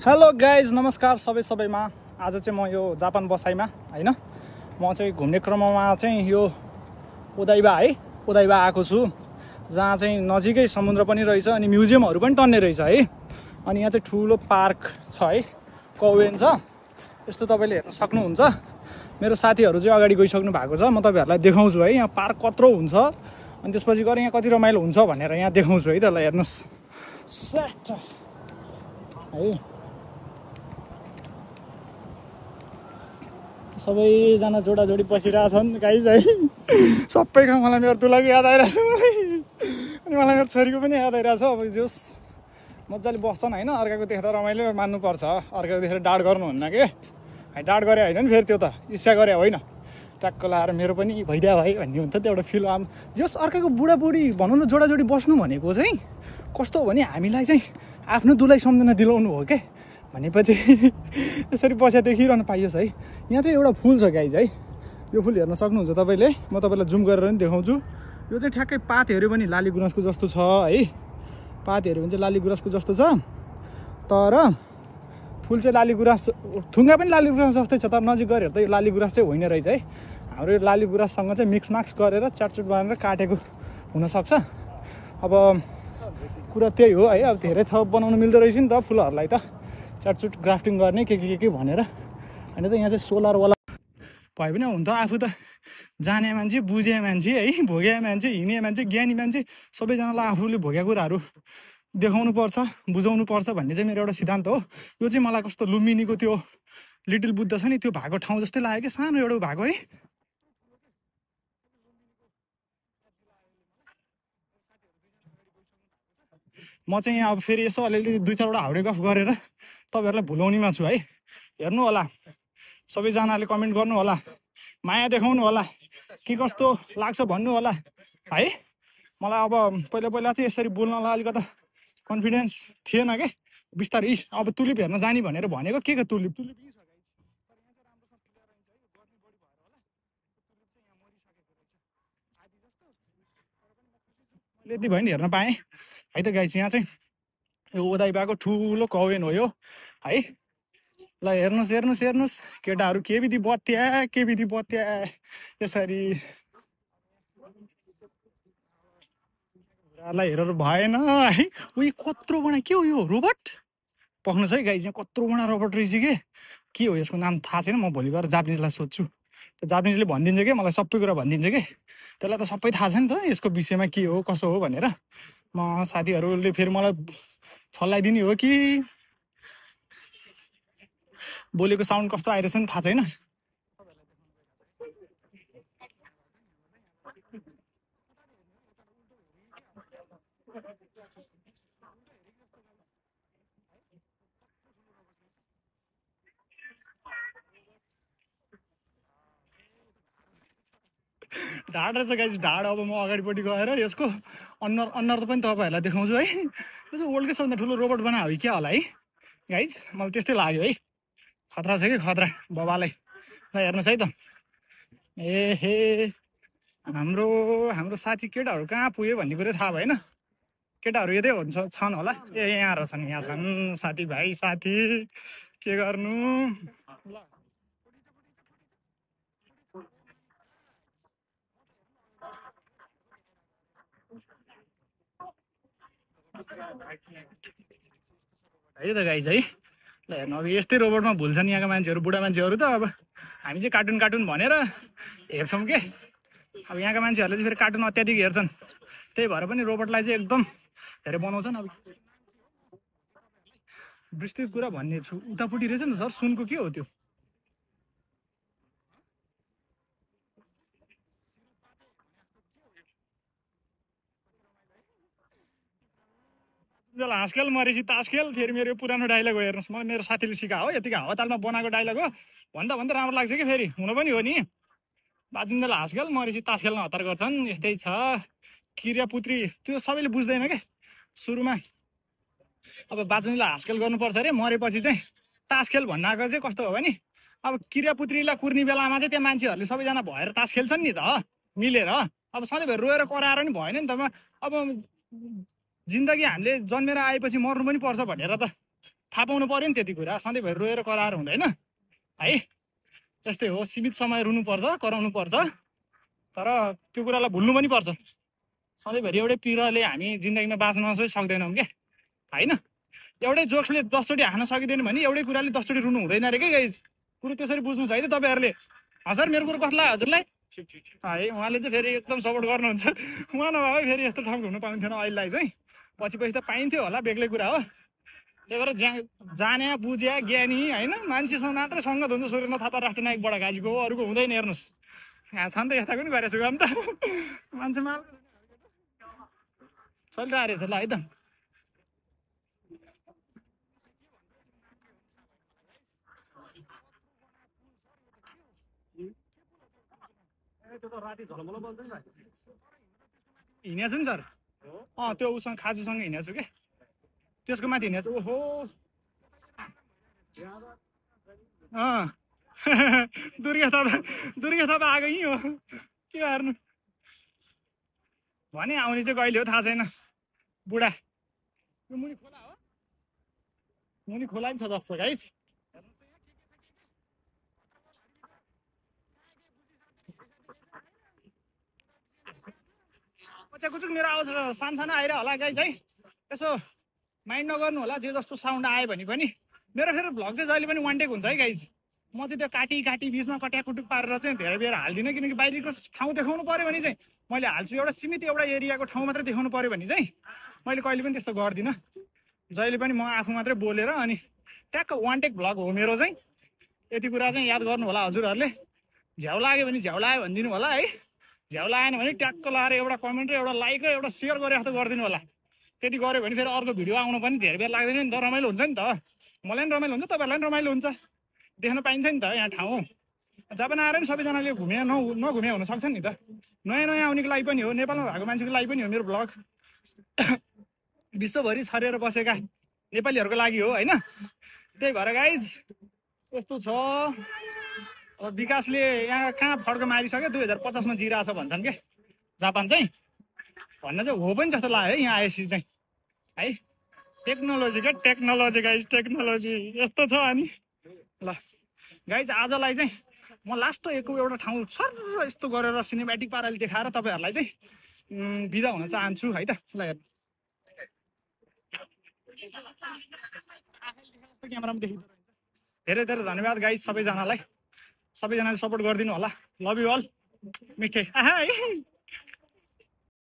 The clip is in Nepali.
हेलो गाइज, नमस्कार सबैमा। आज चाहिँ म यो जापान बसाइमा हैन, म चाहिँ घुम्ने क्रममा चाहिँ यो ओदाइबा आएको छु, जहाँ चाहिँ नजिकै समुद्र पनि रहेछ अनि म्युजियमहरू पनि टन्ने रहेछ है। अनि यहाँ चाहिँ ठुलो पार्क छ है, कौवेन छ। यस्तो तपाईँले हेर्न सक्नुहुन्छ। मेरो साथीहरू चाहिँ अगाडि गइसक्नु भएको छ, म तपाईँहरूलाई देखाउँछु है यहाँ पार्क कत्रो हुन्छ अनि त्यसपछि गएर यहाँ कति रमाइलो हुन्छ भनेर यहाँ देखाउँछु है। त्यसलाई हेर्नुहोस् है, सबैजना जोडाजोडी बसिरहेछन् गाइज है। सबैको मलाई मेरो दुलाको याद आइरहेछ अनि मलाई मेरो छोरीको पनि याद आइरहेछ। अब जोस् मजाले बस्छन् होइन, अर्काको देख्दा रमाइलो मान्नुपर्छ, अर्काको देखेर डाँड गर्नुहुन्न के। डाँड गरे होइन नि, फेरि त्यो त इच्छा गरे होइन, ट्याक्क लाएर मेरो पनि भइदिया भाइ भन्ने हुन्छ त्यो एउटा फिल। आम जोस् अर्काको बुढाबुढी भनौँ न जोडाजोडी बस्नु भनेको चाहिँ कस्तो हो भने हामीलाई चाहिँ आफ्नो दुलाई सम्झना दिलाउनु हो के भनेपछि यसरी बसेर देखिरहन पाइयोस् है। यहाँ चाहिँ एउटा फुल छ गाइज है, यो फुल हेर्न सक्नुहुन्छ तपाईँले। म तपाईँलाई जुम गरेर पनि देखाउँछु। यो चाहिँ ठ्याक्कै पात हेऱ्यो भने लाली गुराँसको जस्तो छ है, पात हेऱ्यो भने चाहिँ लाली गुराँसको जस्तो छ, तर फुल चाहिँ लाली गुराँस, थुङ्गा पनि लाली गुराँस जस्तै छ, तर नजिक गएर हेर्दा यो लाली गुराँस चाहिँ होइन रहेछ है। हाम्रो यो लाली गुराँससँग चाहिँ मिक्समाक्स गरेर च्याटचुट बनाएर काटेको हुनसक्छ। अब कुरा त्यही हो है, अब धेरै थप बनाउनु मिल्दो रहेछ नि त फुलहरूलाई त, च्याटचुट ग्राफ्टिङ गर्ने के भनेर होइन त। यहाँ चाहिँ सोलरवाला भयो भने हुन त आफू त जाने मान्छे, बुझे मान्छे है, भोगे मान्छे, हिँड्ने मान्छे, ज्ञानी मान्छे, सबैजनालाई आफूले भोगेको कुराहरू देखाउनु पर्छ, बुझाउनु पर्छ भन्ने चाहिँ मेरो एउटा सिद्धान्त हो। यो चाहिँ मलाई कस्तो लुम्बिनीको त्यो लिटिल बुद्ध छ नि, त्यो भएको ठाउँ जस्तै लाग्यो कि, सानो एउटा भएको है। म चाहिँ यहाँ अब फेरि यसो अलिअलि दुई चारवटा हाउडे गफ गरेर तपाईँहरूलाई भुलाउनेमा छु है। हेर्नु होला, सबैजनाले कमेन्ट गर्नु होला, माया देखाउनु होला, के कस्तो लाग्छ भन्नु होला है। मलाई अब पहिला चाहिँ यसरी बोल्नलाई अलिकता कन्फिडेन्स थिएन क्या, बिस्तारै अब तुलिप हेर्न जाने भनेर भनेको के तुलिप यति भयो नि हेर्न पाएँ है त गाइस। यहाँ चाहिँ यो ओदाइबाको ठुलो कौवेन हो यो है। ल हेर्नुहोस् केटाहरू के विधि बत्या यसरी हेरेर भएन है। उयो कत्रो बडा के हो यो रोबोट पख्नुहोस् है गाइस, यहाँ कत्रो बडा रोबोट रहेछ के हो यसको नाम थाहा छैन। म भोलि गएर जापानिजलाई सोध्छु, त्यो जापानिजले भनिदिन्छ कि मलाई सबै कुरा भनिदिन्छ कि, त्यसलाई त सबै थाहा छ नि त यसको विषयमा के हो कसो हो भनेर। म साथीहरूले फेरि मलाई छल्लाइदिने हो कि बोलेको साउन्ड कस्तो आइरहेछ नि थाहा छैन। ढाड रहेछ गाइस, ढाड। अब म अगाडिपट्टि गएर यसको अनुहार पनि तपाईँहरूलाई देखाउँछु है। यो चाहिँ वर्ल्डकै सबभन्दा ठुलो रोबोट बनायो क्या होला है गाइस, मलाई त्यस्तै लाग्यो है। खतरा छ कि खतरा बाबालाई। ल हेर्नुहोस् है त, ए हे हाम्रो साथी केटाहरू कहाँ पुग्यो भन्ने कुरो थाहा भएन। केटाहरू यतै छन् होला, ए यहाँ रहेछन्, यहाँ छन् साथीभाइ, साथी के गर्नु। है त गाइस है। ल हेर्नु, अब यस्तै रोबोटमा भुल्छन् यहाँका मान्छेहरू, बुढा मान्छेहरू त। अब हामी चाहिँ कार्टुन भनेर हेर्छौँ के, अब यहाँका मान्छेहरूले चाहिँ फेरि कार्टुन अत्याधिक हेर्छन्, त्यही भएर पनि रोबोटलाई चाहिँ एकदम धेरै बनाउँछन्। अब विस्तृत कुरा भन्ने छु, उतापट्टि रहेछ नि सर सुनको के हो त्यो। हाँसखेल मरेपछि तास खेल, फेरि मेरो पुरानो डाइलग हो हेर्नुहोस्, मलाई मेरो साथीले सिकायो हो, यतिकै हावातालमा बनाएको डाइलग हो, भन्दा राम्रो लाग्छ कि फेरि हुन पनि हो नि। बाजुन्जेल हाँसखेल मरेपछि तास खेल्न हतार गर्छन्, यस्तै छ क्रियापुत्री। त्यो सबैले बुझ्दैन क्या सुरुमा। अब बाजुन्जेल हाँसखेल गर्नुपर्छ अरे, मरेपछि चाहिँ तास खेल भन्न आएको चाहिँ कस्तो हो भने, अब क्रियापुत्रीलाई कुर्ने बेलामा चाहिँ त्यहाँ मान्छेहरूले सबैजना भएर तास खेल्छन् नि त मिलेर। अब सधैँभरि रोएर कराएर नि भएन नि त। अब जिन्दगी हामीले जन्मेर आएपछि मर्नु पनि पर्छ भनेर त थाहा पाउनु पऱ्यो नि त्यति कुरा सधैँभरि रोएर कराएर हुँदैन है त्यस्तै हो सीमित समय रुनुपर्छ कराउनु पर्छ तर त्यो कुरालाई भुल्नु पनि पर्छ सधैँभरि एउटै पिरले हामी जिन्दगीमा बाँच्न चाहिँ सक्दैनौँ क्या होइन एउटै जोक्सले 10 चोटि हान्न सकिँदैन भने एउटै कुराले 10 चोटि रुनु हुँदैन अरे क्या गाइज कुरो त्यसरी बुझ्नु छ है त तपाईँहरूले हजुर मेरो कुरो कसलाई हजुरलाई है उहाँले चाहिँ फेरि एकदम सपोर्ट गर्नुहुन्छ उहाँ नभए फेरि यस्तो ठाउँ घुम्नु पाउँथेन अहिलेलाई चाहिँ पछि त पाइन्थ्यो होला बेग्लै कुरा हो त्यही भएर जाने बुझ्या ज्ञानी होइन मान्छेसँग मात्रै सङ्गत हुन्छ सुरेन्द्र थापा राष्ट्रनायक बडा गाजीको अरूको हुँदैन हेर्नुहोस् यहाँ छ नि त यस्ता पनि गरेको छु काम त मान्छेमा चलिरहेको रहेछ ल है त हिँडेको छु नि सर त्यो उसँग खाजुसँग हिँडेको छु क्या त्यसको माथि हिँडेको छु ओहो दुर्गा थापा आएको यहीँ हो के गर्नु भने आउने चाहिँ कहिले हो थाहा छैन बुढा यो मुनि खोला हो मुनि खोला पनि छ जस्तो गाइस कुचुक मेरो आवाज सानसानो आइरह होला गाइस है यसो माइन्ड नगर्नु होला जे जस्तो साउन्ड आयो भने पनि मेरो फेरि भ्लग चाहिँ जहिले पनि वान टेक हुन्छ है गाइस म चाहिँ त्यो काटी बिचमा कट्याकुटुक पारेर चाहिँ धेरै बेर हाल्दिनँ किनकि बाहिरको ठाउँ देखाउनु पऱ्यो भने चाहिँ मैले हाल्छु एउटा सीमित एउटा एरियाको ठाउँ मात्रै देखाउनु पऱ्यो भने चाहिँ मैले कहिले पनि त्यस्तो गर्दिनँ जहिले पनि म आफू मात्रै बोलेर अनि ट्याक्क वान टेक भ्लग हो मेरो चाहिँ यति कुरा चाहिँ याद गर्नु होला हजुरहरूले झ्याउ लाग्यो भने झ्याउ लाग्यो भनिदिनु होला है झ्याउ लागेन भने ट्याक्क लाएर एउटा कमेन्ट र एउटा लाइक र एउटा सेयर गरेर जस्तो गरिदिनु होला त्यति गऱ्यो भने फेरि अर्को भिडियो आउनु पनि धेरै बेर लाग्दैन नि त रमाइलो हुन्छ नि त मलाई पनि रमाइलो हुन्छ तपाईँहरूलाई पनि रमाइलो हुन्छ देख्न पाइन्छ नि त यहाँ ठाउँ जापान आएर नि सबैजनाले घुमे नघुमे हुनसक्छ नि त नयाँ नयाँ आउनेको लागि पनि हो नेपालमा भएको मान्छेको लागि पनि हो मेरो ब्लग विश्वभरि छरेर बसेका नेपालीहरूको लागि हो होइन त्यही भएर गाइज यस्तो छ अब विकासले यहाँ कहाँ फड्क मारिसक्यो 2050 मा जिरहेछ भन्छन् क्या जापान चाहिँ भन्न चाहिँ हो पनि जस्तो लाग्यो है यहाँ आएपछि चाहिँ है टेक्नोलोजी क्या टेक्नोलोजी गाइज टेक्नोलोजी यस्तो छ अनि ल गाइज आजलाई चाहिँ म लास्ट एउटा ठाउँ सर यस्तो गरेर सिनेमेटिक पाराले देखाएर तपाईँहरूलाई चाहिँ बिदा हुन चाहन्छु है त ल हेर्नु क्यामेरामा देखिँदो धेरै धेरै धन्यवाद गाइज सबैजनाले सपोर्ट गरिदिनु होला लभ यु अल मिठे